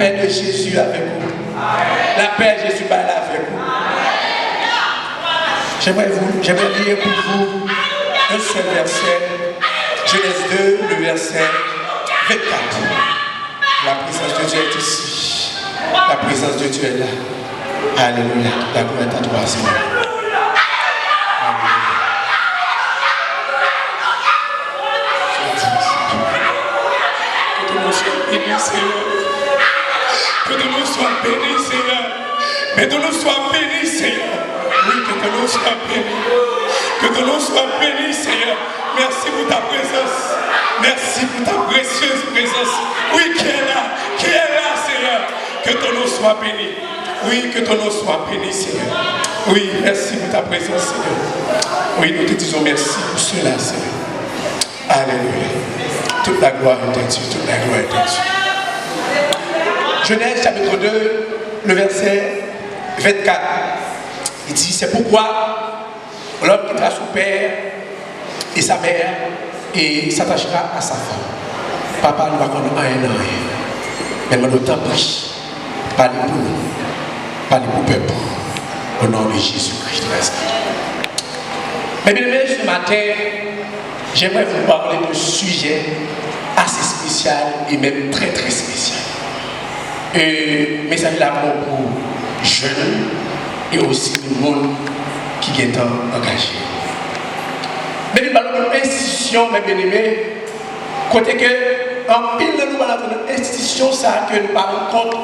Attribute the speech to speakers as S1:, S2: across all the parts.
S1: paix de Jésus avec vous. La paix de Jésus parle avec vous. J'aimerais lire pour vous un seul verset, Genèse 2, le verset 24. La présence de Dieu est ici. La présence de Dieu est là. Alléluia. La gloire est à toi, Seigneur.
S2: Que de nous sois bénis, Seigneur. Mais de nous sois bénis, Seigneur. Oui, que de nous sois bénis. Que de nous sois bénis, Seigneur. Merci pour ta présence. Merci pour ta précieuse présence. Oui, qui est là, Seigneur. Que ton nom soit béni. Oui, que ton nom soit béni, Seigneur. Oui, merci pour ta présence, Seigneur. Oui, nous te disons merci pour cela, Seigneur. Alléluia. Toute la gloire est à Dieu. Toute la gloire est à Dieu.
S1: Genèse chapitre 2, le verset 24. Il dit, c'est pourquoi l'homme quittera son père et sa mère et s'attachera à sa femme. Papa ne va connaître rien. Mais nous t'empêche. Parlez pour nous. Parlez pour le peuple. Au nom de Jésus-Christ. Mais bien aimés, ce matin, j'aimerais vous parler d'un sujet assez spécial et même très très spécial. Message d'amour pour jeunes et aussi le monde qui est engagé. Mais nous parlons d'une institution, mes bien-aimés, côté que, en pile de nous, dans une institution, ça que nous parlons contre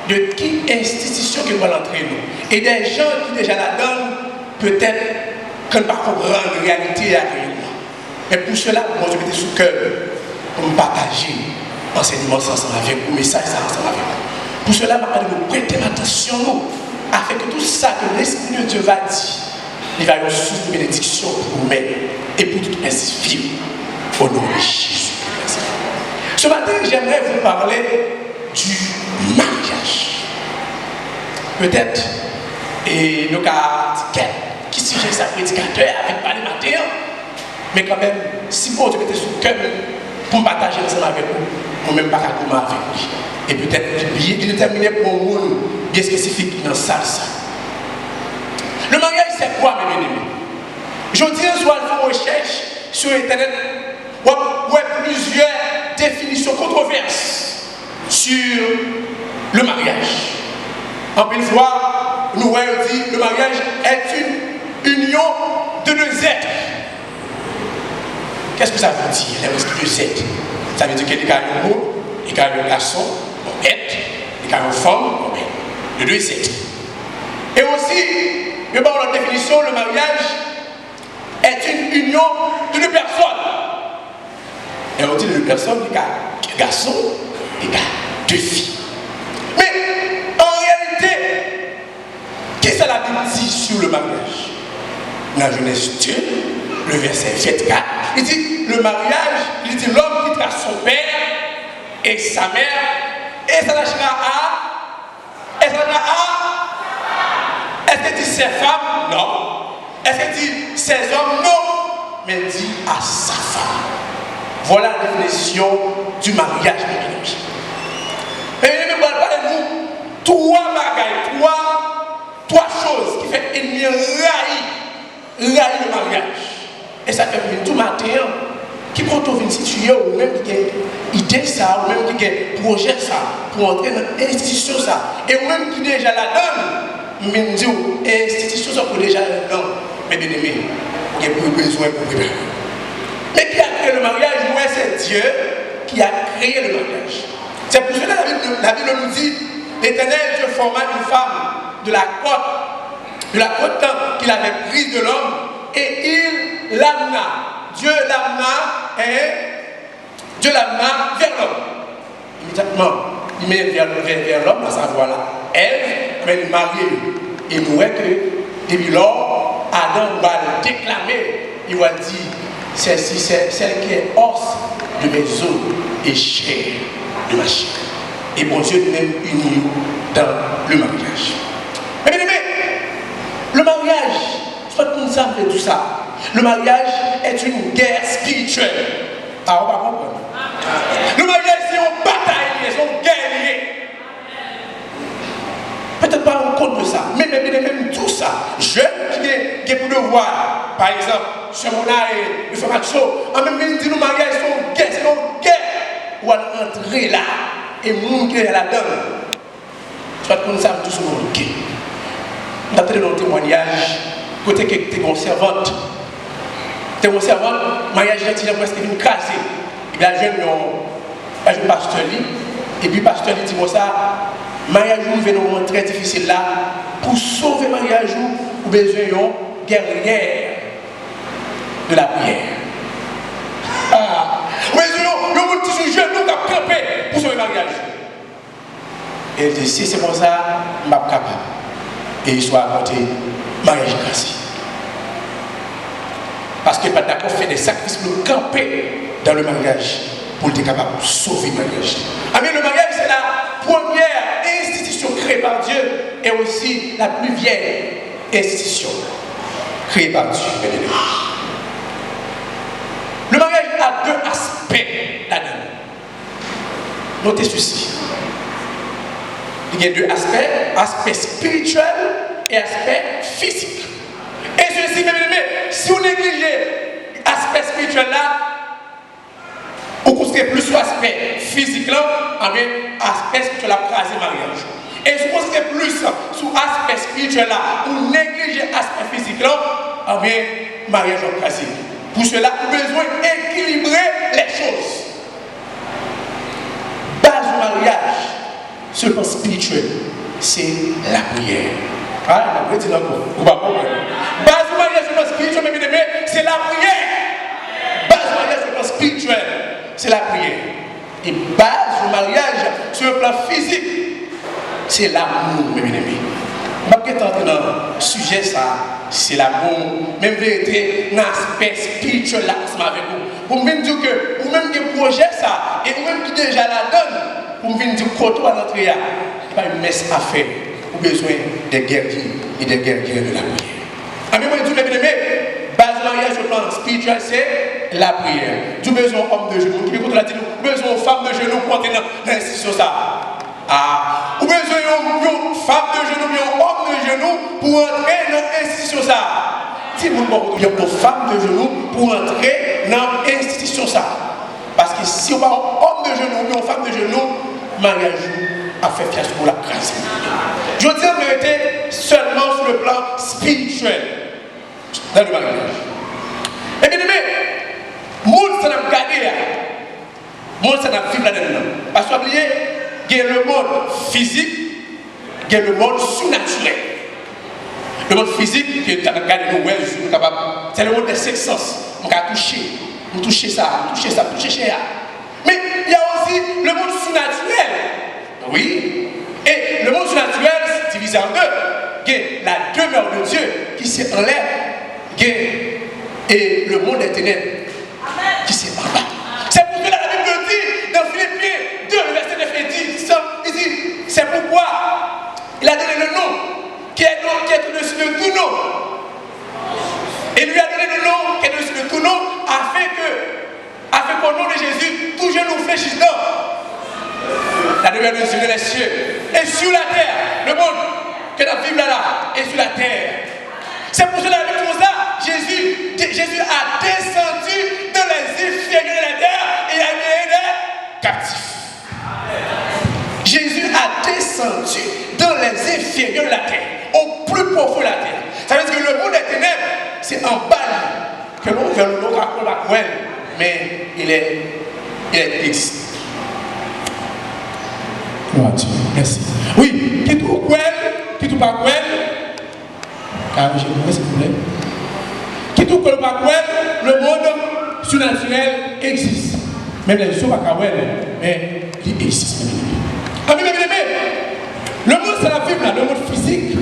S1: de qui institution qui va l'entrer nous. Et des gens qui déjà la donnent, peut-être qu'on ne peut pas comprendre la réalité à réellement. Mais pour cela, moi je mettais sous cœur pour me partager l'enseignement ensemble avec vous, le message ensemble avec vous. Pour cela, je vais vous prêter attention afin que tout ça que l'Esprit de Dieu va dire, il va y avoir une source de bénédiction pour vous-même et pour toute espèce vive au nom de Jésus. Ce matin, j'aimerais vous parler du mariage. Peut-être, et nous avons qui sujet ça prédicateur avec parler matin, mais quand même, si bon Dieu était sous le cœur pour partager ensemble avec vous, moi-même pas comment avec lui. Et peut-être il est déterminé pour un monde bien spécifique dans ça. Le mariage, c'est quoi, mes bien-aimés? Je dis un soir, il faut recherche sur Internet, où il y a plusieurs définitions controverses sur le mariage. En une fois, nous voyons dit le mariage est une union de deux êtres. Qu'est-ce que ça veut dire, les deux êtres? Ça veut dire qu'il y a un homme, il y a un garçon, un être, il y a une femme, de deux êtres. Et aussi, dans la définition, le mariage est une union de deux personnes. Et on dit de deux personnes, il y a un garçon, il y a deux filles. Mais en réalité, qu'est-ce que la Bible dit sur le mariage? Dans Genèse 2, le verset 24, il dit le mariage, il dit l'homme quittera son père et sa mère et s'attachera à. Est-ce qu'il dit ses femmes? Non. Est-ce qu'il dit ses hommes? Non. Mais il dit à sa femme. Voilà la définition du mariage. Mais je vais parler de nous. Trois choses qui font ennemi railler le mariage. Et ça fait tout matin, qui quand on vient situer, ou même qui a idée ça, ou même qui a projet ça, pour entrer dans l'institution ça, et ou même qui déjà la donne, mais nous disons, institution ça pour déjà la donne, mais bien aimé, il y a plus besoin pour préparer. Mais qui a créé le mariage? Moi, c'est Dieu qui a créé le mariage. C'est pour cela que la Bible nous dit, l'Éternel Dieu forma une femme de la côte qu'il avait prise de l'homme, et il l'amena. Dieu l'amena vers l'homme. Immédiatement, il met vers l'homme, à savoir là. Ève, mais il marie. Et nous voyons que depuis lors, Adam va le déclamer. Il va dire, celle-ci, c'est celle qui est os de mes os et chair de ma chair. Et bon Dieu même uni dans le mariage. Mais bien aimé, le mariage, c'est pas comme ça fait tout ça. Le mariage est une guerre spirituelle. Ah, on va comprendre. Le mariage, c'est une bataille, c'est une guerre. Peut-être pas en compte de ça, mais même tout ça. Jeunes qui pour devoir, par exemple, ce moment-là, il faut quelque chose. En même temps, nous, le mariage, c'est une guerre. Ou à entrer là, et moun qui est là-dedans. Soit qu'on savent tout ce monde qui. Nous avons dans le témoignage, côté que tu es conservante. Tu es conservante, mariage est presque une crasée. Et bien, la jeune pasteur lit, et puis pasteur dit moi ça, mariage est un moment très difficile là. Pour sauver mariage, vous avez besoin d'une guerrière de la prière. Mais nous petit jeune, nous avons campé pour sauver mariage. Et elle dit, si c'est comme ça, je suis capable. Et il soit apporté mariage grâce. Parce que pas d'accord fait des sacrifices pour camper dans le mariage pour être capable de sauver le mariage. Amen, le mariage c'est la première institution créée par Dieu et aussi la plus vieille institution créée par Dieu. Le mariage a deux aspects là-dedans. Notez ceci. Il y a deux aspects, aspect spirituel et aspect physique. Et ceci, si vous négligez l'aspect spirituel là, vous considérez plus sur l'aspect physique là, aspect spirituel là, craser mariage. Et si vous considérez plus sur l'aspect spirituel là, vous négligez l'aspect physique là, mariage va craser. Pour cela, vous avez besoin d'équilibrer les choses. Base du mariage, sur le plan spirituel, c'est la prière. Ah, la prière, c'est encore. Vous pas comprendre. Base du mariage sur le plan spirituel, mes bien-aimés, c'est la prière. Base du mariage sur le plan spirituel, c'est la prière. Et base du mariage sur le plan physique, c'est l'amour, mes bien-aimés. Je ne vais pas entrer dans le sujet, ça, c'est l'amour, même vérité, dans l'aspect spirituel là, avec vous. Pour me dire que, ou même des projets, ça, et ou même qui déjà la donne, pour me dire que à l'entrée, il n'y a pas une messe à faire, ou besoin des guerriers et des guerrières de la prière. Amis, moi, je dis, mes bien-aimés, base mariage sur le plan spirituel, c'est la prière. Du besoin homme de genoux, qui m'écoute la dit, besoin femme de genoux pour entrer dans l'institution ça. Ah, ou besoin d'une femme de genoux, d'un homme de genoux pour entrer dans l'institution ça. Si vous avez une femme de genoux pour entrer dans l'institution ça. Parce que si on a un homme de genoux ou une femme de genoux, mariage a fait fiasco pour la grâce. Je dis en vérité seulement sur le plan spirituel dans le mariage. Et bien aimé, monde ça n'a pas gardé là. Monde ça n'a pas vécu là-dedans. Parce que vous oubliez, il y a le monde physique, il y a le monde surnaturel. Le monde physique, qui est regardé nous, c'est le monde des cinq sens. On va toucher ça, toucher ça. Mais il y a aussi le monde surnaturel. Oui. Et le monde surnaturel, c'est divisé en deux. Il y a la demeure de Dieu qui s'est en l'air. Et le monde des ténèbres qui s'est en bas. C'est pour cela que la Bible dit dans Philippiens 2, le verset 9 et 10, il dit, c'est pourquoi il a donné le nom qui est au-dessus de tout nom. Et lui a donné le nom qui est au-dessus de tout nom afin qu'au nom de Jésus, tout genou fléchisse dans la demeure de Dieu dans les cieux et sur la terre, le monde que nous vivons là et sur la terre. C'est pour cela que pour ça, Jésus a descendu dans les inférieurs de la terre et a guéri des captifs. Jésus a descendu dans les inférieurs de la terre, au plus profond de la terre. Ça veut dire que le monde des ténèbres, c'est en bas que l'on veut le raconter, mais il existe.
S2: Gloire à Dieu. Merci.
S1: Oui, qui tout quoi, qui tout pas quoi.
S2: Car je vous s'il vous plaît.
S1: Qui tout quoi pas quoi, le monde surnaturel existe. Même les choses pas quoi, mais il existe. Amis, le monde c'est la vie là, le monde physique.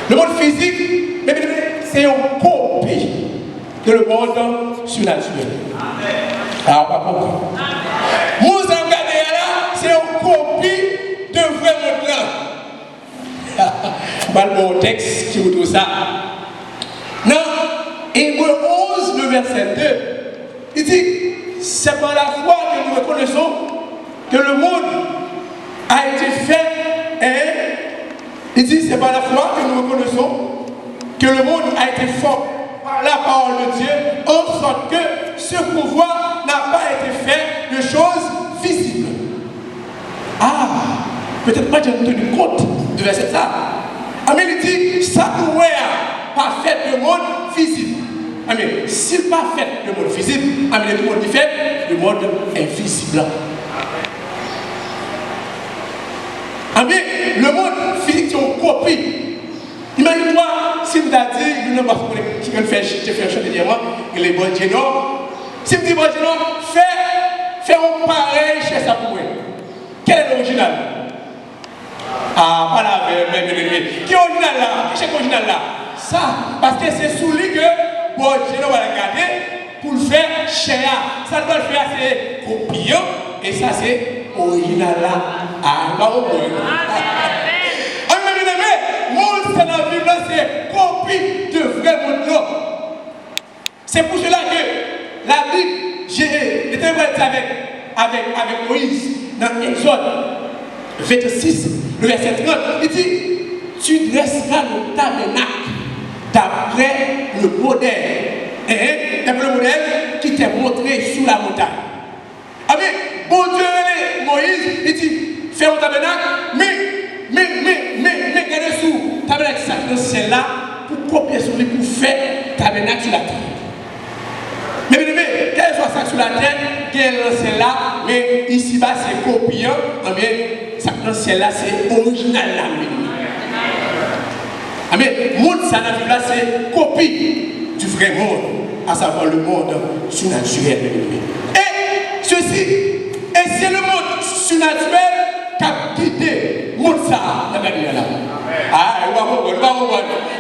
S1: Le monde physique, c'est une copie de le monde surnaturel. Alors, pas comprendre. Nous en regardons là, c'est une copie de vrai monde là. Pas le bon texte qui vous dit ça. Non, Hébreux 11, le verset 2, il dit, c'est par la foi que nous reconnaissons que le monde a été fait, il dit, c'est par la foi que nous reconnaissons que le monde a été fort par la parole de Dieu, en sorte que ce pouvoir n'a pas été fait de choses visibles. Ah, peut-être pas j'ai tenu compte de verset ça. Amen, il dit, ça pourrait pas fait de monde visible. Amen, s'il pas fait de monde visible, amen, le monde qui fait le monde invisible. Amen, le monde physique, c'est une copie. Imagine-toi, si je t'a dit, je ne sais pas si je fais un chant dernièrement, il est bon Dieu, non. Si je dis bon Dieu, non, fais un pareil chez ça pour moi. Quel est l'original? Ah, pas la même. Qui est l'original là? Qui est l'original là? Ça, parce que c'est sous lui que bon Dieu va regarder pour le faire chez ça. Ça doit le faire, c'est copier, et ça c'est original là. Ah, pas au moins. Monde c'est la Bible, c'est copie de vrai monde. C'est pour cela que la Bible, j'étais avec Moïse dans Exode 26, le verset 30, il dit, tu dresseras le tabernacle d'après le modèle, d'après le modèle qui t'est montré sous la montagne. Amen. Bon Dieu, Moïse, il dit, fais un tabernacle, mais regardez sous tabernacle sacré là pour copier sur lui pour faire tabernacle sur la terre. Mais quel soit ça sur la terre, quel c'est là, mais ici-bas c'est copiant, mais ça dans ciel là c'est original là. Mais le monde ça dans là c'est copie du vrai monde, à savoir le monde surnaturel. Et ceci, et c'est le monde surnaturel qui a quitté le monde ça dans la vie là. Ah,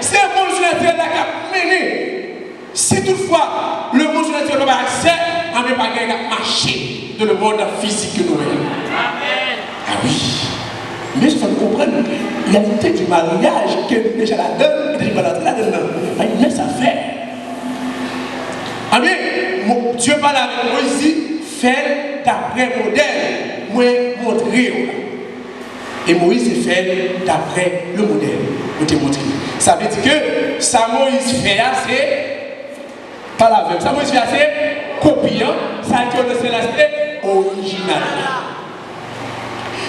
S1: c'est le monde surnaturel là qui a mené. Si toutefois le monde surnaturel n'a pas accès, on ne peut pas marcher dans le monde physique que nous avons. Ah oui. Mais il faut comprendre, il y a une tête du mariage que déjà la donne, et déjà la donne, il y a une affaire. Ah bien, Dieu parle avec Moïse, fait d'après modèle, moi montrer. Et Moïse fait d'après le modèle, je te montrer. Ça veut dire que ça Moïse fait, c'est pas la même. Ça Moïse fait, c'est copiant, ça c'est l'aspect original.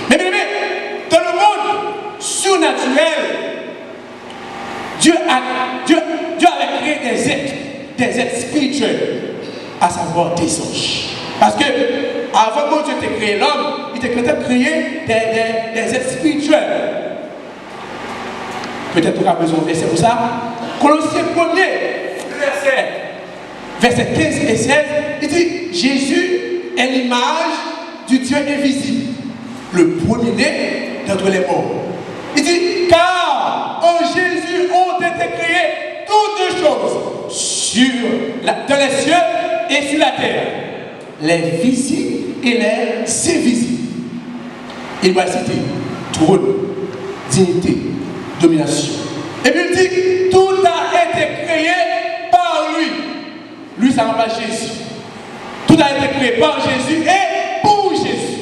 S1: Mais dans le monde surnaturel, Dieu avait créé des êtres spirituels, à savoir des anges. Parce que avant que Dieu t'ait créé l'homme, il t'a créé des êtres spirituels. Peut-être qu'on a besoin de verset pour ça. Colossiens 1er, verset 15 et 16, il dit Jésus est l'image du Dieu invisible, le premier-né d'entre les morts. Il dit car en Jésus ont été créées toutes choses dans les cieux et sur la terre, les visibles et les invisibles. Il va citer trône, dignité, domination. Et puis il dit tout a été créé par lui. Lui, ça remplace Jésus. Tout a été créé par Jésus et pour Jésus.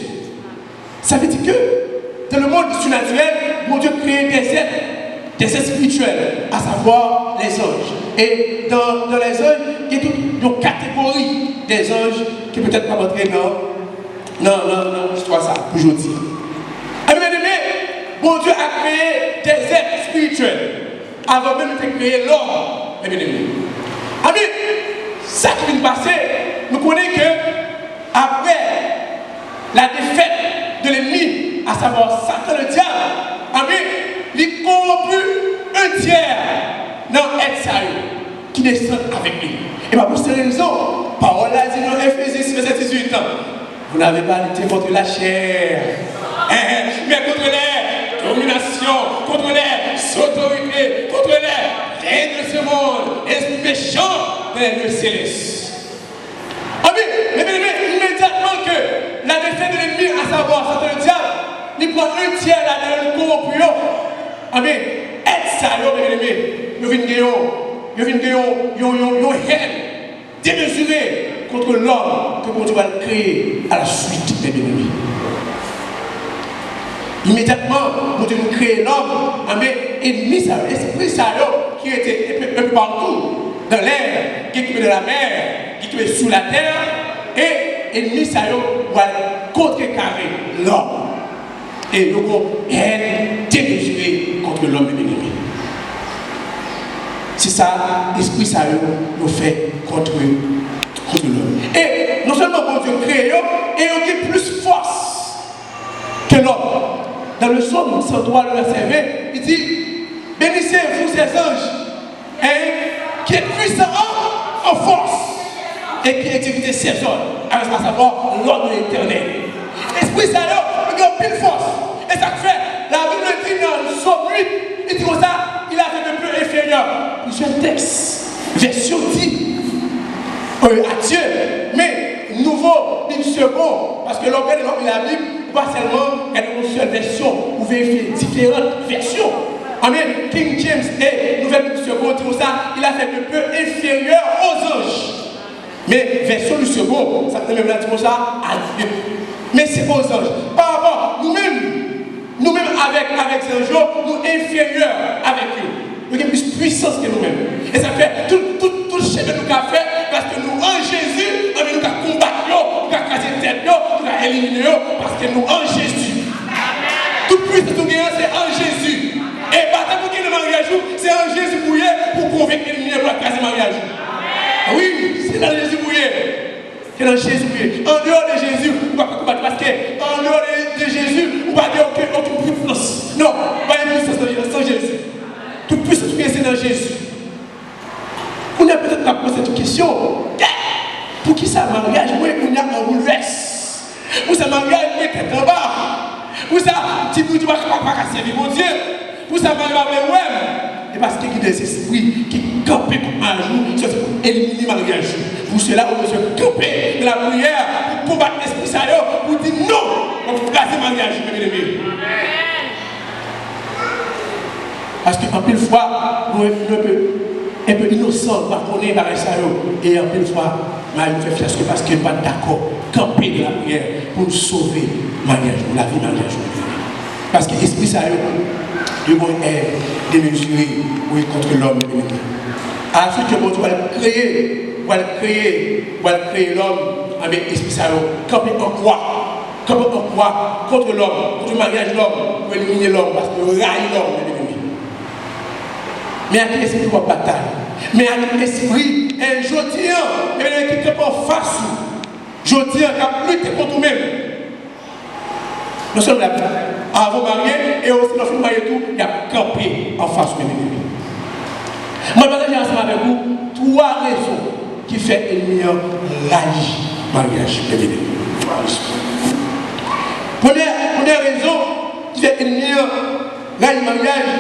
S1: Ça veut dire que dans le monde surnaturel, mon Dieu crée des êtres spirituels, à savoir les anges. Et dans les anges, il y a toute une catégorie des anges qui peut-être pas rentrer dans l'histoire ça, aujourd'hui. Et bien aimé, mon Dieu a créé des êtres spirituels avant même de créer l'homme. Et bien aimé. Amis, ça qui vient de passer, nous connaissons que après la défaite de l'ennemi, à savoir Satan le diable, amis, il corrompu un tiers dans Etsaïe qui descend avec lui. Et pour cette raison, parole a dit dans Éphésiens verset 18 ans, vous n'avez pas lutté contre la chair, mais contre les dominations, contre les autorités, contre les règnes de ce monde, esprit méchant dans les lieux célestes. Amen. Mais immédiatement que la défaite de l'ennemi, à savoir Satan le diable, il prend un tiers là dans le corrompu. Amen. Être ça, bien aimé. Il vient de une haine démesurée contre l'homme que Dieu va créer à la suite des ennemis. Immédiatement, nous devons créer l'homme, mais ennemi ça, esprit ça qui était un peu partout, dans l'air, qui est dans la mer, qui est sous la terre, et ennemi ça va contrecarrer l'homme. Et nous avons haine démesurée contre l'homme et l'ennemi. C'est ça, l'esprit ça nous fait contre l'homme. Et non seulement pour Dieu créé, et il a plus force que l'homme. Dans le psaume 103, le verset 20, il dit bénissez-vous ces anges qui est puissant en force et qui exécute ses ordres, à savoir l'ordre de l'éternel. L'esprit ça il a pile force. Et ça fait, la Bible dit dans le psaume 8, il dit comme ça, il a fait de peu inférieur. Plusieurs textes, version dit à Dieu, mais nouveau, une seconde, parce que l'homme de la Bible, pas seulement une seule version, vous vérifiez différentes versions. Amen. King James et Nouvelle Seconde, dit comme ça, il a fait de peu inférieur aux anges. Mais version du second, ça peut même dire comme ça à Dieu. Mais c'est aux anges. Par rapport, nous-mêmes avec ces anges, nous inférieurs avec eux. Nous avons plus de puissance que nous-mêmes. Et ça fait tout le chemin que nous avons fait, parce que nous, en Jésus, nous avons combattu, nous avons crasé tête, nous avons éliminé, parce que nous, en Jésus. Toute puissance que nous avons, c'est en Jésus. Et bataille pour qu'il y ait le mariage, c'est en Jésus mouillé pour convaincre l'ennemi pour craser le mariage. Oui, c'est dans Jésus mouillé. que dans Jésus, en dehors de Jésus, on va pas combattre parce qu'en dehors de Jésus, on va dire aucune puissance. Non, pas une puissance sans Jésus. Toute puissance c'est dans Jésus. On a peut-être pas posé cette question. Pour qui ça mariage, moi, on a un bouleverse. Pour ça mariage, il est en bas. Pour ça, tu ne vas pas servir mon Dieu. Pour ça, mariage, ouais. Et parce qu'il y a des esprits qui campent comme un jour, c'est pour éliminer le mariage. Pour cela, on doit se camper de la prière pour combattre l'esprit sérieux, pour dire non, pour casser le mariage, mes amis. Parce qu'en pile fois, nous sommes un peu innocents, on connaît la et en pile fois, je fais fiasco parce qu'il n'est pas d'accord, camper de la prière pour sauver le mariage, pour la vie mariage. Parce que l'esprit sérieux, il est démesuré contre l'homme. À la suite, Dieu va créer l'homme, avec l'esprit sérieux, camper en quoi? Camper en quoi? Contre l'homme, contre le mariage de l'homme, pour éliminer l'homme, parce qu'il raille l'homme. Mais à quel esprit va bataille? Mais à quel esprit? Et je dis, qui te prend face. Je dis, qui a lutté contre nous-mêmes. Nous sommes là, avant marié, et aussi dans le marié tout, il y a campé en face de nous. Moi, je vais partager ensemble avec vous 3 raisons qui font éliminer le mariage. Première raison qui fait éliminer le mariage,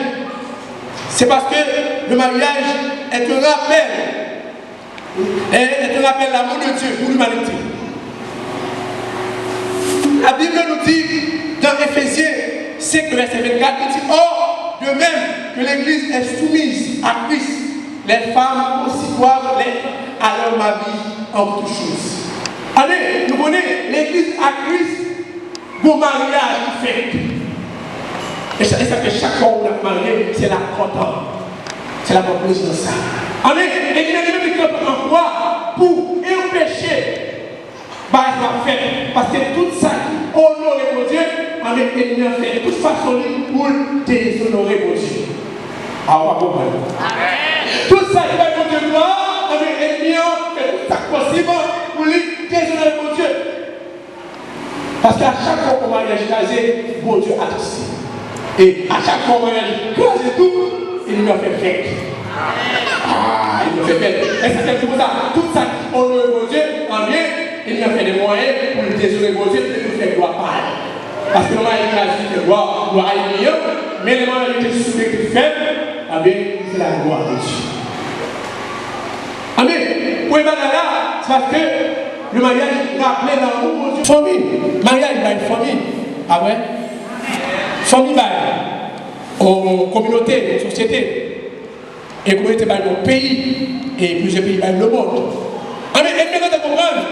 S1: c'est parce que le mariage est un rappel. Est un rappel à l'amour de Dieu pour l'humanité. La Bible nous dit dans Éphésiens 5, verset 24, il dit, or, de même que l'Église est soumise à Christ, les femmes aussi doivent l'être à leur mari en toutes choses. Allez, nous connaissons l'Église à Christ, bon mariage fait. Et ça fait chaque fois où on a marié, c'est la contente. C'est la conclusion de ça. Allez, et il y a des gens qui en quoi pour empêcher la fête. Parce que tout ça qui honore mon Dieu, avec l'ennemi a fait de toute façon pour déshonorer mon Dieu. Ah, on va comprendre. Tout ça qui va mon Dieu gloire, avec l'ennemi a fait tout ça possible pour lui déshonorer mon Dieu. Parce qu'à chaque fois qu'on va y casé, mon Dieu a touché. Et à chaque fois qu'on va y casé tout, il nous a fait fête. Ah, il nous a fait fête. Et c'est pour ça, tout ça qui honore mon Dieu, en bien, il nous a fait des moyens pour le déshonorer mon Dieu et pour faire gloire par elle. Parce que le mariage a dit gloire est mieux, mais le mariage était soumis et faible, eh bien, c'est la gloire de Dieu. Amen. Pour les là, c'est parce que le mariage rappelait l'amour de Dieu. Famille. Mariage, c'est une famille. Ah ouais? Famille, en communauté, en société. Et communauté, dans le pays. Et plusieurs pays dans le monde. Amen. Et nous devons comprendre.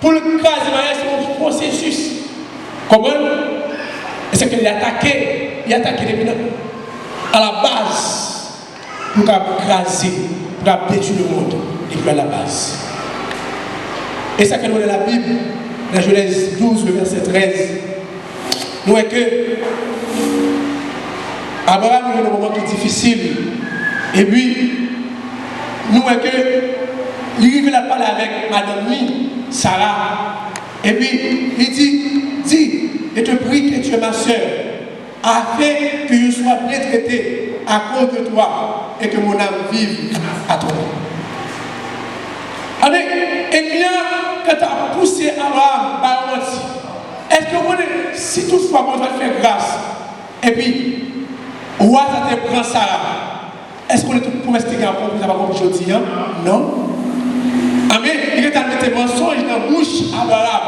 S1: Pour le cas du mariage, c'est un processus. Comment? C'est qu'il a attaqué depuis à la base pour écraser, pour détruire le monde, et puis à la base. Et ça que nous avons dans la Bible, dans Genèse 12, le verset 13, nous voyons que Abraham est dans un moment qui est difficile, et puis nous voyons que il a parlé avec madame Sarah, et puis il dit, je te prie que tu es ma soeur, afin que je sois bien traité à cause de toi et que mon âme vive à toi. Allez, et bien, quand tu as poussé Abraham par menti, est-ce que vous si toutefois on va te faire grâce, et puis, roi ça te prend Sarah, est-ce qu'on est tout promesse que tu as compris aujourd'hui? Non? Amen. Il est à mettre mensonge dans la bouche d'Abraham.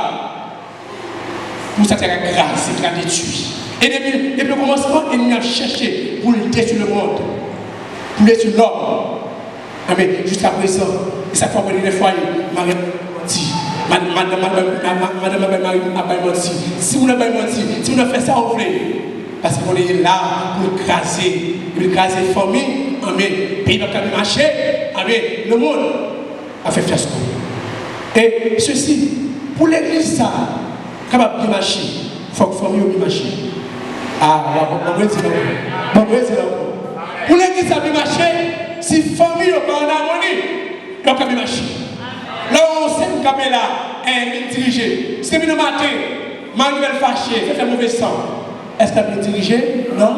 S1: Pour ça, c'est la grâce, c'est la détruire. Et depuis le commencement, il a cherché pour détruire le monde, pour détruire l'homme. Amen. Jusqu'à présent, et ça fait des fois, Marie dit, madame a pas menti. Si vous n'avez pas menti, si vous n'avez fait ça, vous voulez. Parce qu'on est là pour écraser la famille, amen. Pays va marcher, amen. Le monde a fait fiasco. Et ceci, pour l'église, ça, capable de marcher, il faut que la famille ait marché. Ah, on va dire pour l'église, ça peut marcher, si la famille n'est pas en harmonie, il n'y a pas de marcher. Là où on sait qui est là, et diriger. Si le matin, Manuel fâché, fait mauvais sang, est-ce qu'elle peut diriger? Non.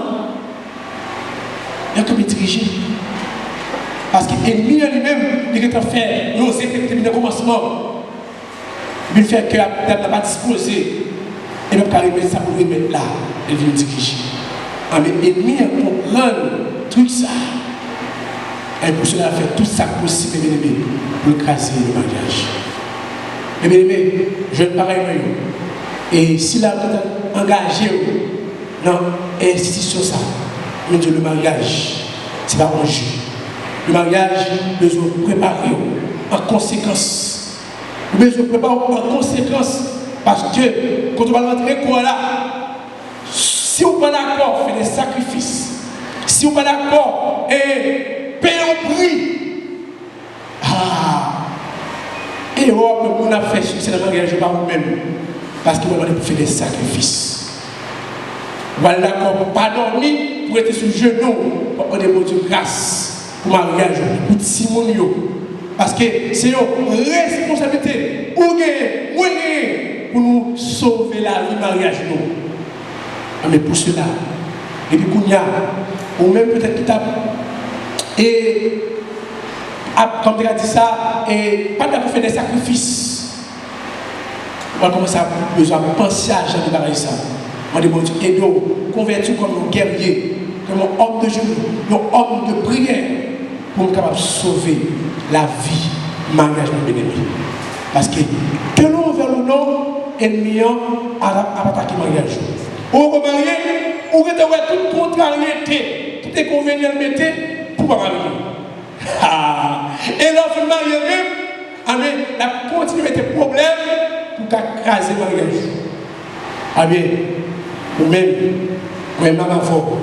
S1: Il y a que diriger. Parce que l'ennemi lui-même, il est en fait, il ose effectuer le commencement. Il fait que la n'a pas disposé. Et donc, il met ça pour lui mettre là. Il vient diriger. Mais l'ennemi comprend tout ça. Et pour cela, il fait tout ça possible, mes amis, pour casser le mariage. Et mes amis, je ne pareil pas. Et s'il a engagé dans l'institution, ça, on dit le mariage, ce n'est pas un jeu. Le mariage, nous devons préparer en conséquence. Nous devons préparer en conséquence. Parce que quand on va rentrer là, si vous n'êtes pas d'accord, faites des sacrifices. Si vous n'êtes pas d'accord, payez un prix. Et on a fait succès dans le mariage par vous-même. Parce que vous allez faire des sacrifices. Vous allez d'accord pour ne pas dormir, pour être sur le genou, pour prendre de grâce. Pour mariage, pour Simon. Parce que c'est une responsabilité. Pour nous sauver la vie mariage. Mais pour cela, et puis qu'on y a, ou même peut-être qu'il tape, et comme tu as dit ça, et pas d'avoir fait des sacrifices. On va commencer à besoin de penser à Jean de Barissa. On dit, bon Dieu, aide-nous, convertis comme nos guerriers, comme un homme de genoux, un homme de prière, pour nous capables de sauver la vie, mariage de l'ennemi. Parce que l'on vers le nom, ennemi a attaqué le mariage. Ou remarier, ou retrouver toute contrariété, tout inconvénient mettez pour pas marier. Et l'enfant de marier même, la continue à mettre problème pour craser le mariage. Ou même, maman fort,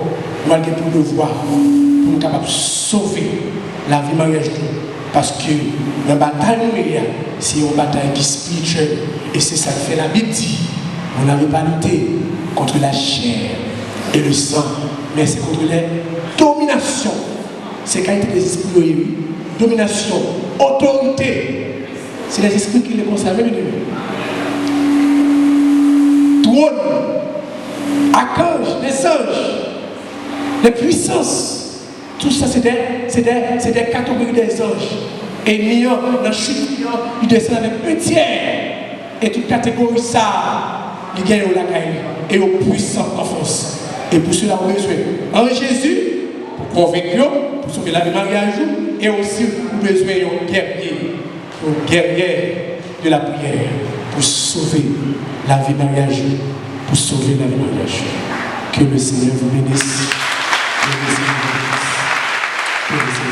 S1: malgré tout devoir, pour nous capables de sauver la vie mariage. Parce que la bataille, c'est une bataille qui est spirituelle. Et c'est ça que fait la Bible dit. On n'avait pas lutté contre la chair et le sang, mais c'est contre les dominations. C'est qualité des esprits, domination, autorité. C'est les esprits qui les conservent. Trône, archanges, les anges, les puissances. Tout ça, c'est des catégories des anges. Et Mian, dans la chute, il descend avec un tiers. Et toute catégorie, ça, il gagne au lacaille. Et au puissant en force. Et pour cela, on a besoin en Jésus, pour convaincre, pour sauver la vie mariage, et aussi pour besoin d'un guerrier de la prière, pour sauver la vie mariage, pour sauver la vie mariage. Que le Seigneur vous bénisse. Que le Seigneur vous bénisse.